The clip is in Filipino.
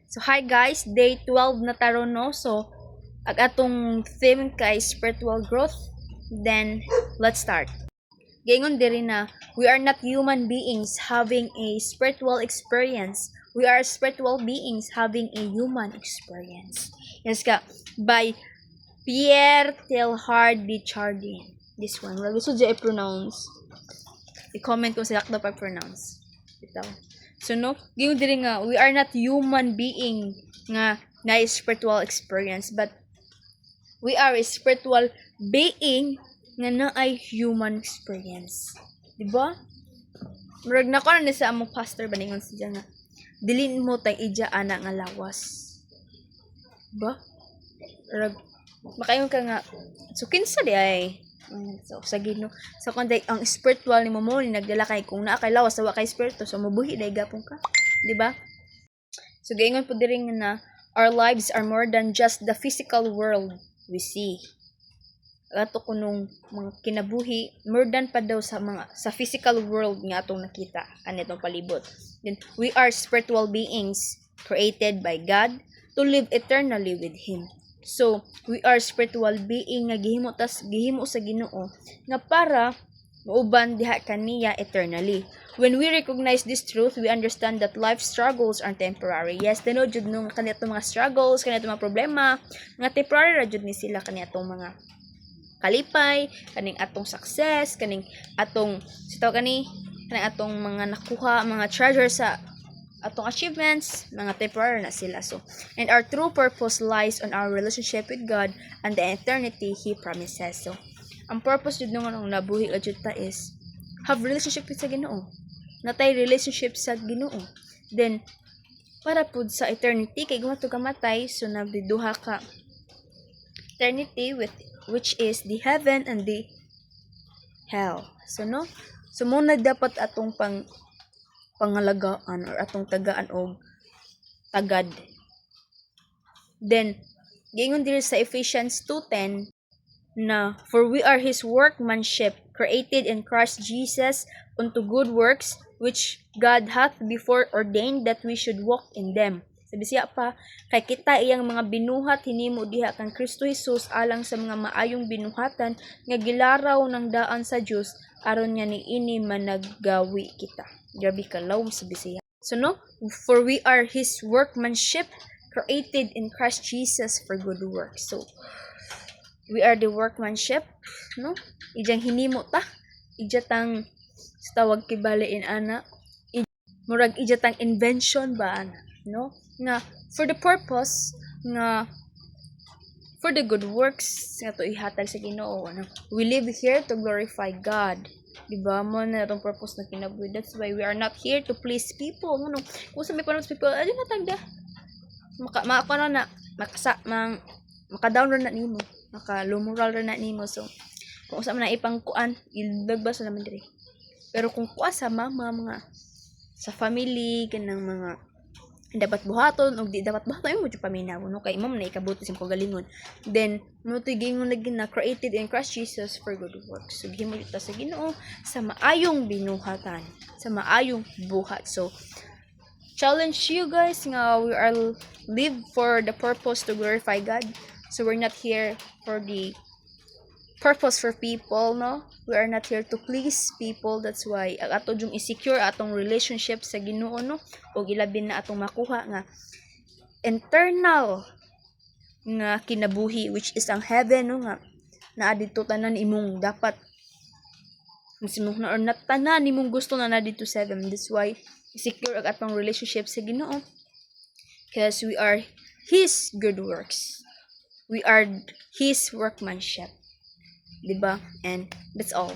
So hi guys, day 12 na taron no. So ag atong theme kay spiritual growth. Then let's start. Gaingon diri na we are not human beings having a spiritual experience. We are spiritual beings having a human experience. Yes ka by Pierre Teilhard de Chardin. This one. Wala gusto dyan i-pronounce. I-comment kung sila ka pa-pronounce. Ito. So no, giyon diri nga we are not human being nga na spiritual experience, but we are a spiritual being nga na ay human experience. Di ba? Murag na ko na sa among pastor baningon siya nga dilin mo tay ija ana nga lawas. Ba? Murag makayon ka nga so kinsa di ay so sa Ginoo so kung ang spiritual ni mo ni nagdala kay kung naa kay lawas sa wa kay spirito so mabuhi dai gapon ka, di ba? So gaingon po diri na our lives are more than just the physical world we see. Ato kunong mga kinabuhi more than pa daw sa mga sa physical world nga atong nakita kanitong palibot. Then we are spiritual beings created by God to live eternally with Him. So, we are spiritual being nga gihimo sa Ginoo nga para mauban diha kaniya eternally. When we recognize this truth, we understand that life struggles are temporary. Yes, tinuod jud nung kanitong mga struggles, kanitong mga problema, nga temporary ra jud ni sila kanitong mga kalipay, kaning atong success, kaning atong kaning atong mga nakuha, mga treasure sa atong achievements, mga temporary na sila. So, and our true purpose lies on our relationship with God and the eternity He promises. So, ang purpose jud nung nabuhi ka jud ta is have relationship with sa Ginoo. Natay relationship sa Ginoo. Then, para pud sa eternity kay gumato ka matay, so nagduha ka eternity with which is the heaven and the hell. So no, so muna dapat atong pangalagaan or atong tagaan og tagad. Then giingon diri sa Ephesians 2:10 na for we are His workmanship created in Christ Jesus unto good works which God hath before ordained that we should walk in them. Sabi siya pa, kay kita iyang mga binuhat hinimo diha kang Kristo Jesus alang sa mga maayong binuhatan nga gilaraw ng daan sa Dios aron nga niini managgawi kita. Grabe ka law sabi siya. So no, for we are His workmanship created in Christ Jesus for good works. So we are the workmanship, no? Ijang hinimo ta, ijatang tawag kibaliin ana, murag ijatang invention ba ana, no? Nga for the purpose nga for the good works nga to ihatag sa Ginoo, ano? We live here to glorify God. Diba mo na itong purpose na kinabuhi. That's why we are not here to please people. Ano? Kung sa may panood people, ayun na tagda. Maka-down na nimo. Maka-lumural na nimo. So, kung sa na ipangkuan, ilagba sa naman diri. Pero kung kuha sa mama, mga sa family, kanang mga dapat buhaton o di dapat buhaton mo jud paminaw no kay imam na ikabuto sim kagalingon then mo to gingon lagi na created in Christ Jesus for good works so gihimo ta sa Ginoo sa maayong binuhatan sa maayong buhat. So challenge you guys nga we are live for the purpose to glorify God, so we're not here for the purpose for people, no? We are not here to please people. That's why ato jung i-secure atong relationship sa Ginoo, no? O ilabin na atong makuha nga internal nga kinabuhi which is ang heaven, no? Nga naa dito tanan imong dapat simong na or tanan imong gusto na dito sa heaven. That's why i-secure ang atong relationship sa Ginoo because we are His good works. We are His workmanship. Diba? And that's all.